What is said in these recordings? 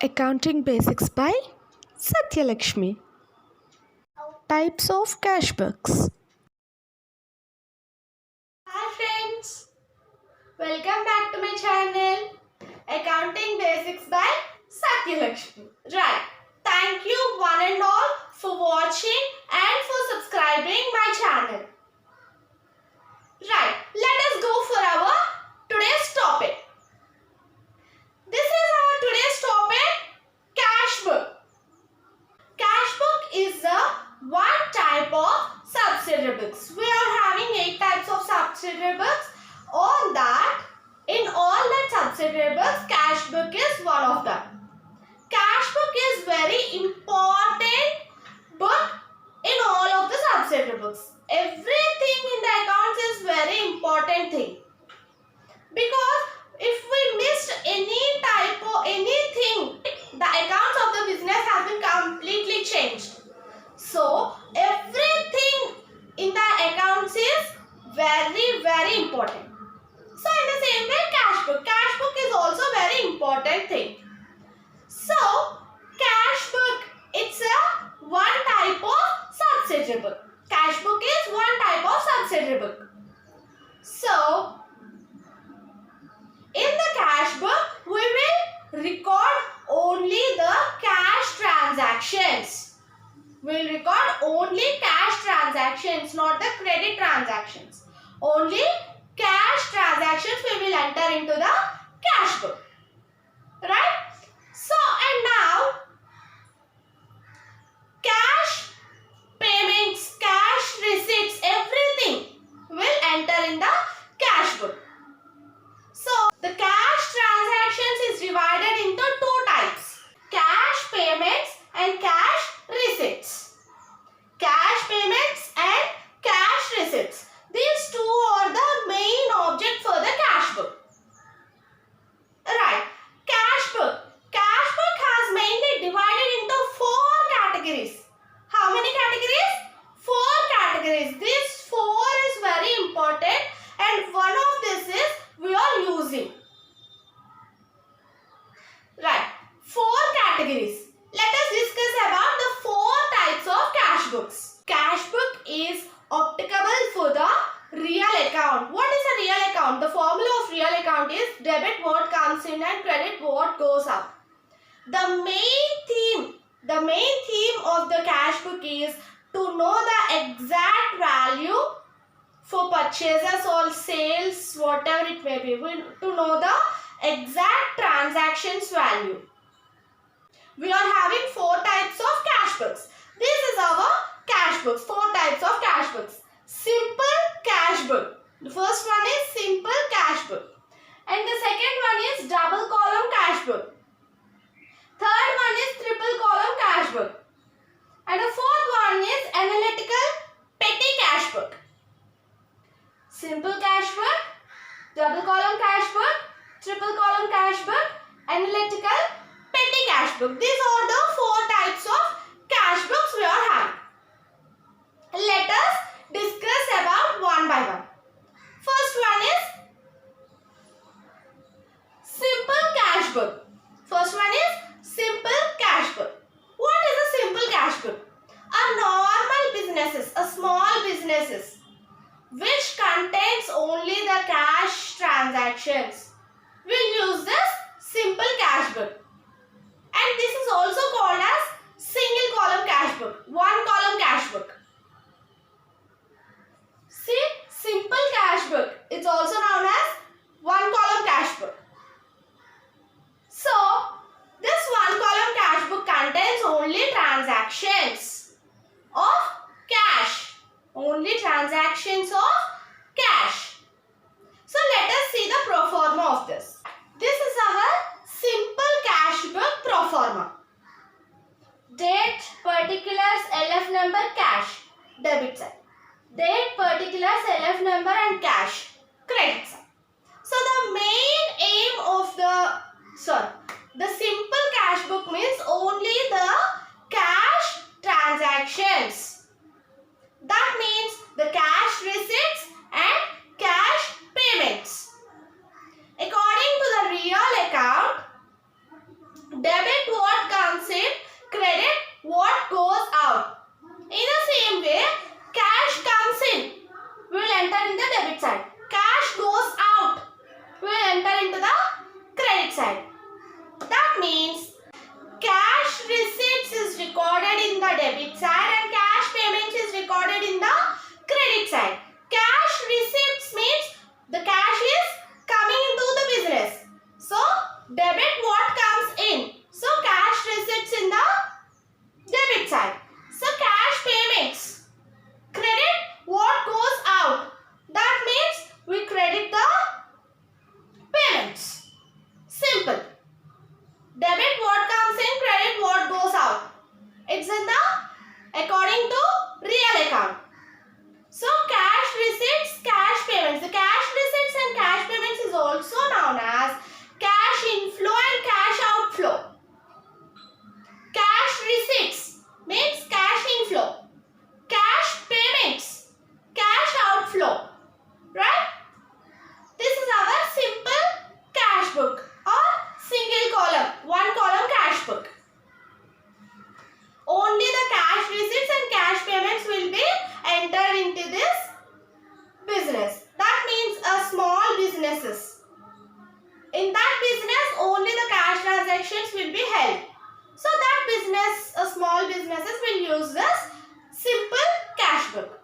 Accounting Basics by Satyalakshmi. Types of cash books. Hi friends, welcome back to my channel Accounting Basics by Satyalakshmi. Right, thank you one and all for watching and for subscribing my channel. Right, let us go for our today's topic. This is our today's topic, cash book. Cash book is the one type of subsidiary books. We are having 8 types of subsidiary books. On that, in all the subsidiary books, cash book is one of them. Cash book is very important book in all of the subsidiary books. Everything in the accounts is very important thing. Because if we missed any type of anything, the accounts of the business has been completely changed. So everything in the accounts is very important. So in the same way, cash book is also very important thing. So cash book, it's a one type of subsidiary book. Cash book is one type of subsidiary book. So in the cash book, we will record only the cash transactions. We will record only cash transactions, not the credit transactions. Only cash transactions we will enter into the cash book. Right? So, and now, cash payments, cash receipts, everything will enter in the cash book. So, the cash transactions is divided into two types, cash payments and cash receipts. Cash payments and cash receipts. These two are the main object for the cash book. Right. Cash book. Cash book has mainly divided into 4 categories. How many categories? 4 categories. This 4 is very important and one of this is we are using. Right. 4 categories. Let us discuss about the 4 types of cash books. Cash book is applicable for the real account. What is a real account? The formula of real account is debit what comes in and credit what goes out. The main theme of the cash book is to know the exact value for purchases or sales, whatever it may be. To know the exact transactions value. We are having 4 types of cash books. This is our cash books. 4 types of cash books. Simple cash book. The first one is simple cash book. And the second one is double column cash book. Third one is triple column cash book. And the fourth one is analytical petty cash book. Simple cash book, double column cash book, triple column cash book, analytical petty cash book. These are the 4 types of cash books we are having. Let us discuss about one by one. First one is simple cash book. First one is simple cash book. What is a simple cash book? A normal businesses, a small businesses which contains only the cash transactions will use this simple cash book. And this is also called as single column cash book, one column cash book. See, simple cash book, it's also known as one column cash book. So, this one column cash book contains only transactions of cash. Only transactions of cash. So, let us see the pro forma of this. This is our simple cash book pro forma. Date, particulars, LF number, cash, debit side. Date, particulars, LF number and cash, credit side. So, the main aim of the simple cash book means only the cash transactions. That means the cash receipts and cash payments. According to the real account, debit receipts is recorded in the debit side and cash payments is recorded in the credit side. Cash receipts means the cash is coming into the business. So debit what comes in. So cash receipts in the debit side. So cash payments. Credit what goes out. That means we credit the payments. Simple. Debit what comes in, credit what goes out. It's in the according to real account. So cash receipts, cash payments. The cash receipts and cash payments is also known as cash inflow and cash outflow. Cash receipts means cash inflow. Cash payments, cash outflow. Right? This is our simple cash book or single column, one column cash book. Only the cash receipts and cash payments will be entered into this business. That means small businesses. In that business, only the cash transactions will be held. So that business, small businesses will use this simple cash book.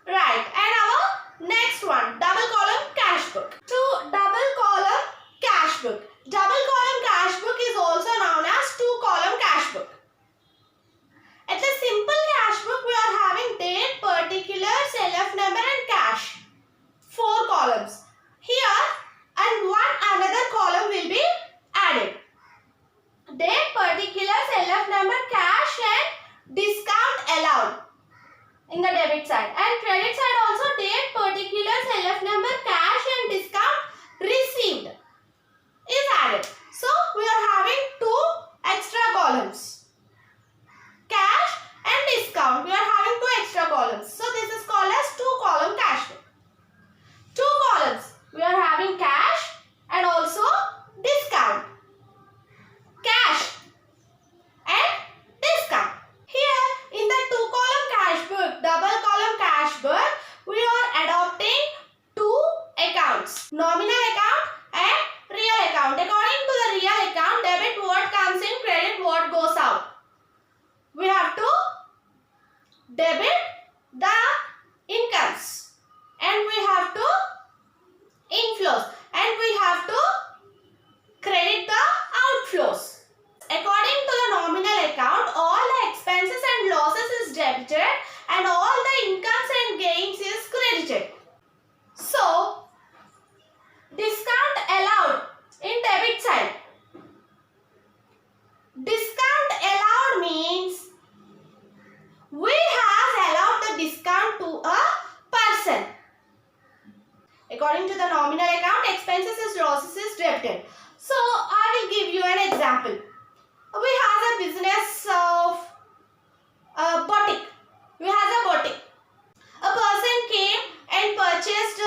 Right. And our next one, double column cash book. To double column cash book. Double column cash book is also known as two column cash book. At the simple cash book, we are having date, particulars, LF number and cash. 4 columns. Here and one another column will be added. Date, particulars, LF number, cash and discount allowed in the debit side. And credit side also date, particulars, LF number, cash and discount received is added. So we are having 2 extra columns. Cash and discount. We are having 2 extra columns. So this is called as 2 column cash book. 2 columns. We are having cash and also discount. Cash and discount. Here in the 2 column cash book, double column cash book, we are adopting 2 accounts. Nominal account and real account. According to the real account, debit what comes in, credit what goes out. We have to debit the incomes and we have to inflows and we have to credit the outflows. According to the nominal account, all the expenses and losses is debited and all the incomes and gains is credited. So, discount allowed in debit side. Discount allowed means we have allowed the discount to a person. According to the nominal account, expenses is losses is debited. So, I will give you an example. We have a business of a boutique. We have a boutique. A person came and purchased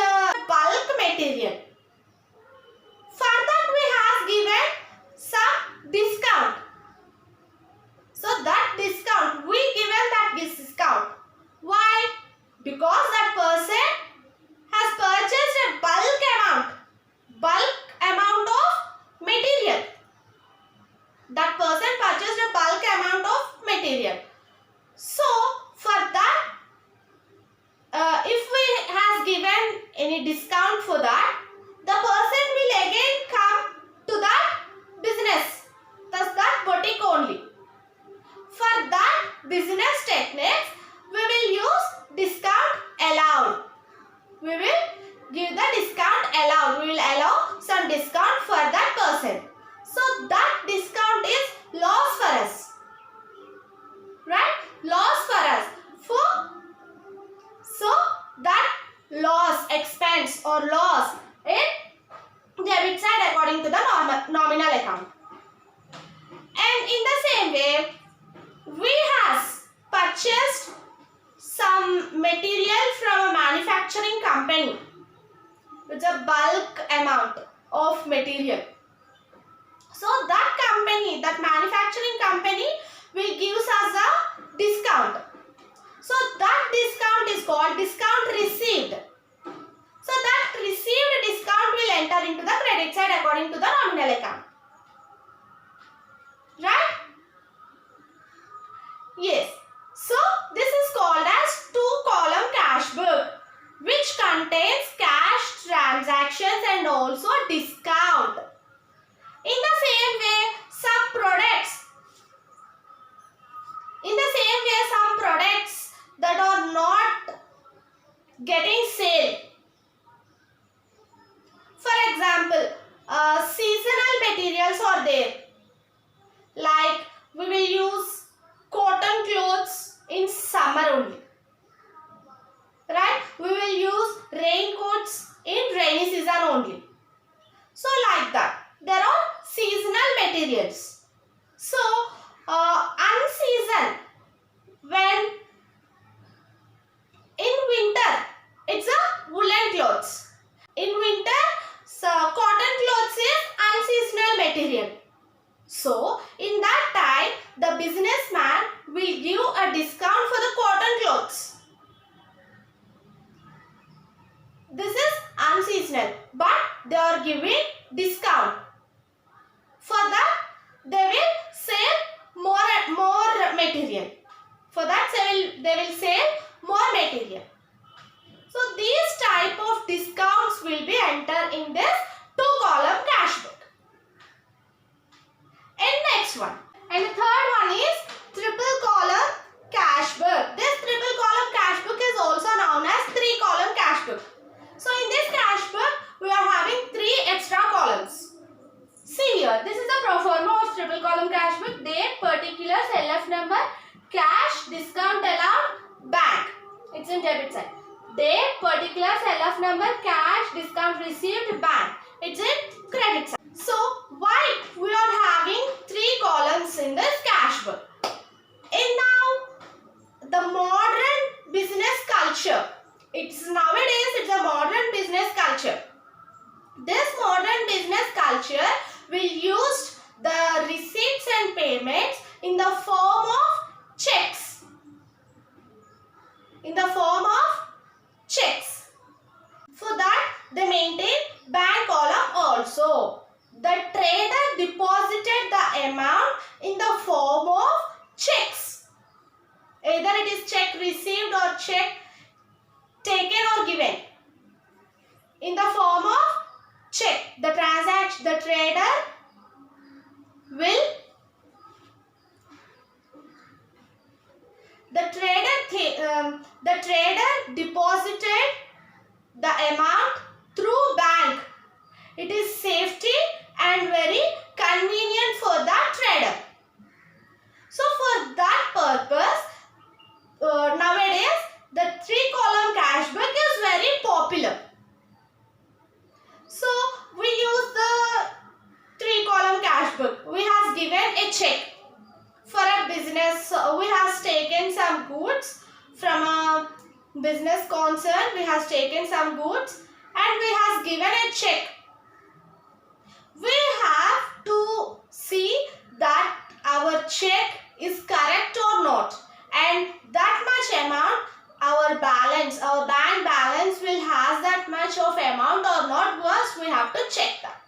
bulk material. For that we have given some discount. So that discount, we given that discount. Why? Because that person has purchased a bulk amount of material. That person purchased a bulk amount of material. So for that, if we has given any discount for that, the person will again come to that business, thus that boutique only. For that business techniques, we will use discount allowed. We will give the discount allowed. We will allow some discount for that person. So that discount is loss for us. Right? Loss for us. So that loss, expense or loss in debit side according to the nominal account. And in the same way, we has purchased some material from a manufacturing company. It's a bulk amount of material. So that company, that manufacturing company will give us a discount. So that discount is called discount received. So that received discount will enter into the credit side according to the nominal account. Right? So, unseason, when in winter, it's a woolen clothes. In winter, so cotton clothes is unseasonal material. So, in that time, the businessman will give a discount for the cotton clothes. This is unseasonal, but they are giving discount. For that, they will sell more material. For that, they will sell more material. So, these type of discounts will be entered in this 2-column cash book. And next one. And the third one is triple column cash book. This triple column cash book is also known as 3-column cash book. So in this cash book, we are having 3 extra columns. See here, this is the pro forma of triple column cash book. Date, particulars, LF number, cash, discount allowed, bank. It's in debit side. Date, particulars, LF number, cash, discount received, bank. It's in credit side. So why we are having 3 columns in this cash book? And now the modern business culture. Nowadays it's a modern business culture. This modern business culture will use the receipts and payments in the form of checks. In the form of checks. For that, they maintain bank column also. The trader deposited the amount in the form of checks. Either it is check received or check taken or given. In the form of check, the trader will the trader deposited the amount through bank. It is safety and very convenient for the trader. So for that purpose, nowadays the 3-column cash book is very popular. So we use the 3-column cash book. We have given a check for a business. We have taken some goods from a business concern. We have taken some goods and we have given a check. We have to see that our check is correct or not, and that much amount, our bank balance will have that much of amount or not. First we have to check that.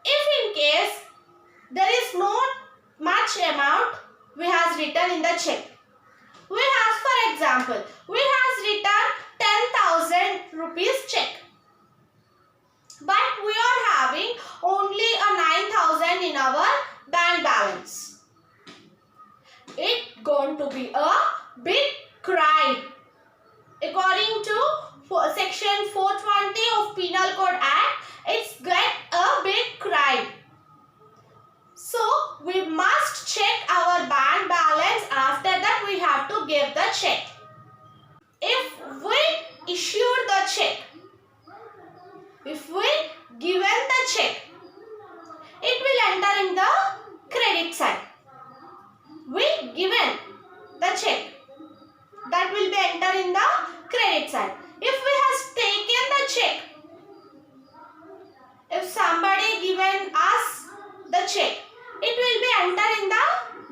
If in case there is not much amount we have written in the check, we have, for example, we have written 10,000 rupees check, but we are having only a 9,000 in our bank balance. It's going to be a big crime. According to section 420 of Penal Code Act, it's get a big crime. So we must check our bank balance. After that we have to give the check. If we issued the check, if we given the check, it will enter in the credit side. We given the check, that will be enter in the credit side. If we have taken the check, if somebody given us the check, it will be enter in the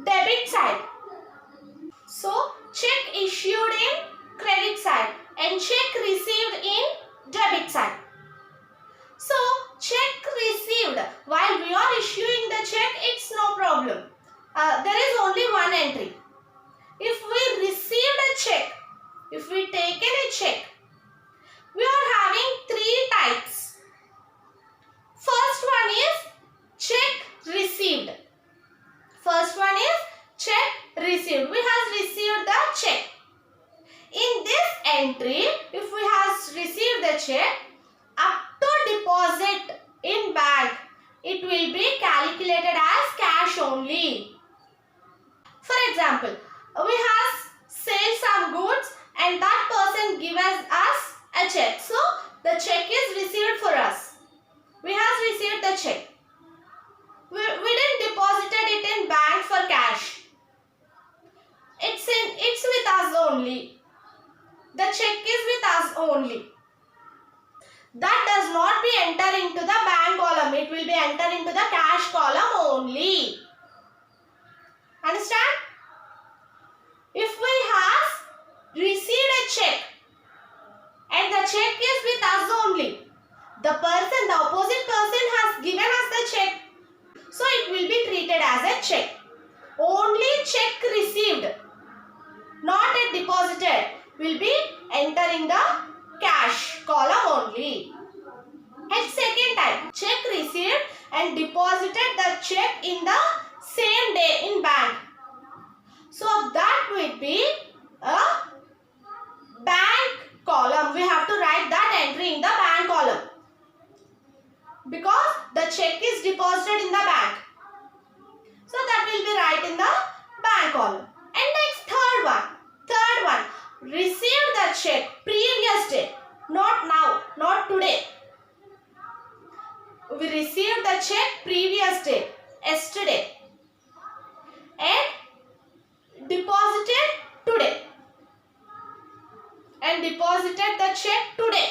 debit side. So check issued in credit side and check received in debit side. So check received, while we are issuing the check, it's no problem. There is only one entry. If we received a check, if we taken a check, we are having 3 types. First one is check received. First one is check received. We have received the check. In this entry, if we have received the check, up to deposit in bank, it will be calculated as cash only. For example, we have sold some goods and that person gives us a check. So the check is received for us. We have received the check. We didn't deposited it in bank for cash. It's with us only. The check is with us only. That does not be enter into the bank column. It will be enter into the cash column only. Understand? If we have received a check and the check is with us only, the opposite person has given us the check, so it will be treated as a check. Only check received, not a deposited, will be entering the cash column only. And second type, check received and deposited the check in the same day in bank. So that will be a bank column. We have to write that entry in the bank column because the check is deposited in the bank. So that will be right in the bank column. And next third one, received the check previous day, not now, not today. We received the check previous day, yesterday, and deposited today. And deposited the check today.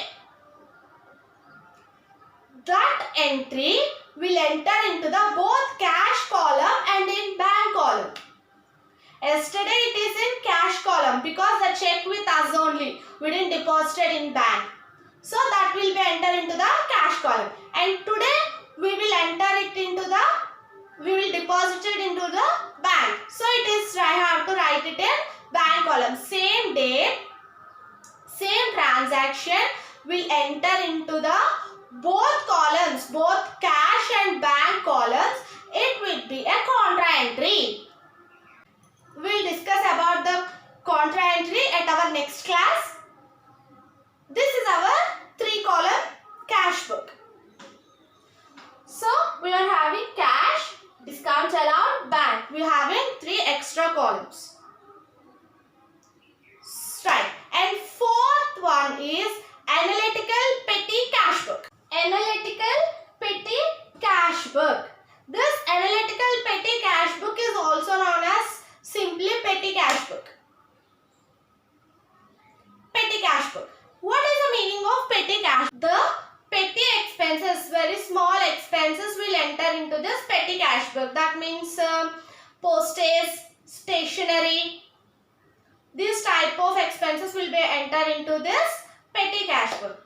That entry will enter into the both cash column and in bank column. Yesterday it is in cash column because the check with us only. We didn't deposit it in bank. So that will be enter into the cash column. And today we will deposit it into the bank. So it is, I have to write it in bank column. Same day, same transaction will enter into the both columns, both cash and bank columns. It will be a contra entry. We will discuss about the contra entry at our next class. This is our 3-column cash book. So we are having cash, discount allowed, bank. We are having 3 extra columns. Right. And fourth one is analytical petty cash book. Analytical petty cash book. This analytical petty cash book is also known as simply petty cash book. Petty cash book. What is the meaning of petty cash? The petty expenses, very small expenses will enter into this petty cash book. That means postage, stationery. This type of expenses will be enter into this petty cash book.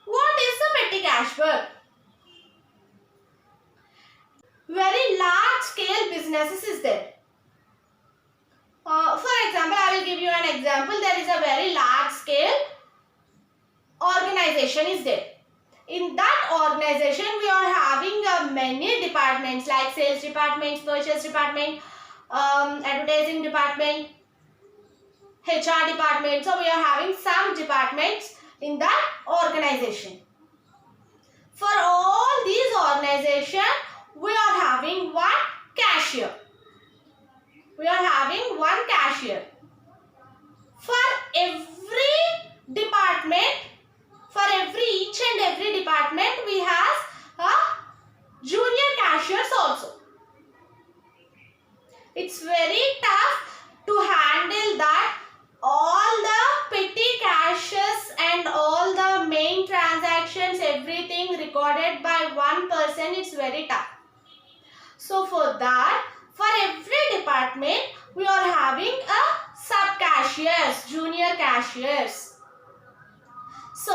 What is the petty cash book? Very large scale businesses is there. For example, I will give you an example. There is a very large scale organization is there. In that organization, we are having many departments like sales department, purchase department, advertising department, HR department. So we are having some departments in that organization. For all these organizations, we are having one cashier. We are having one cashier. For every department, each and every department, we have a junior cashiers also. It's very tough to handle that. All the petty cashes and all the main transactions, everything recorded by one person, it's very tough. So for that, for every department, we are having a sub-cashiers, junior cashiers. So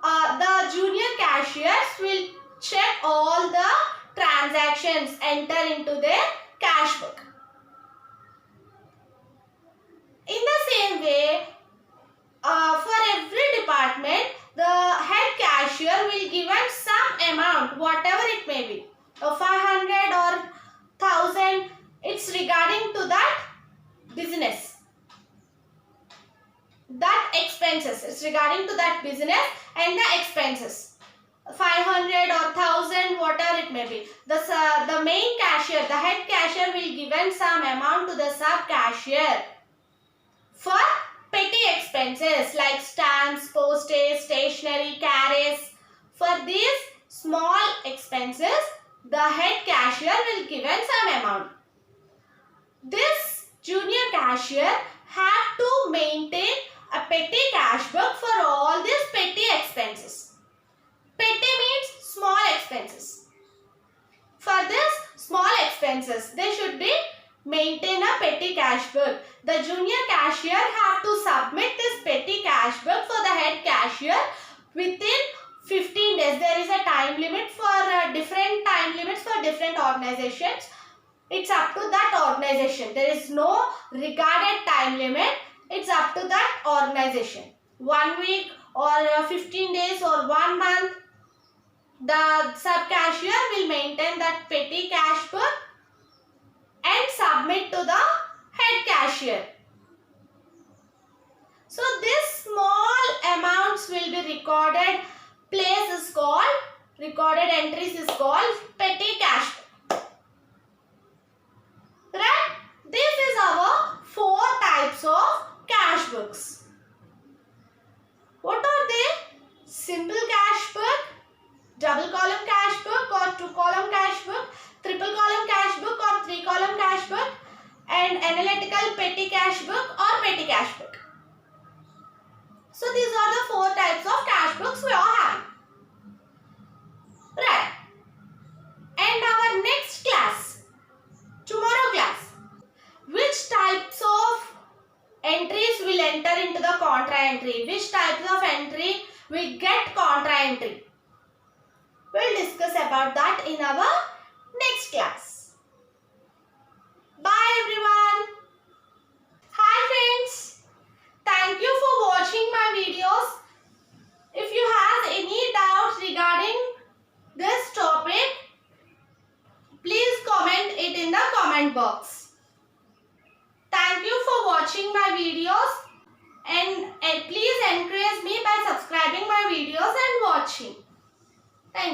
the junior cashiers will check all the transactions, enter into their cash book. In the same way, for every department, the head cashier will give some amount, whatever it may be, 500 or 1000. It's regarding to that business, that expenses. It's regarding to that business and the expenses. 500 or 1000, whatever it may be. The main cashier, the head cashier will give some amount to the sub cashier for petty expenses like stamps, postage, stationery, carriage. For these small expenses, the head cashier will given some amount. This junior cashier have to maintain a petty cash book for all these petty expenses. Petty means small expenses. For this small expenses, they should be maintain a petty cash book. The junior cashier have to submit this petty cash book for the head cashier within 15 days. There is a time limit for different time limits for different organizations. It's up to that organization. There is no regarded time limit. It's up to that organization. 1 week or 15 days or 1 month. The sub-cashier will maintain that petty cash book and submit to the head cashier. So this small amounts will be recorded. Place is called, recorded entries is called petty cash book. Right? This is our 4 types of cash books. What are they? Simple cash book, double column cash book or 2 column cash book, triple column cash book or 3 column cash book, and analytical petty cash book or petty cash book. So these are the 4 types of cash books we are having. Right. And our next class, tomorrow class, which types of entries will enter into the contra entry? Which types of entry will get contra entry? We'll discuss about that in our next class. Bye everyone. Hi friends. Thank you for watching my videos. If you have any doubts regarding this topic, please comment it in the comment box. Thank you for watching my videos and please encourage me by subscribing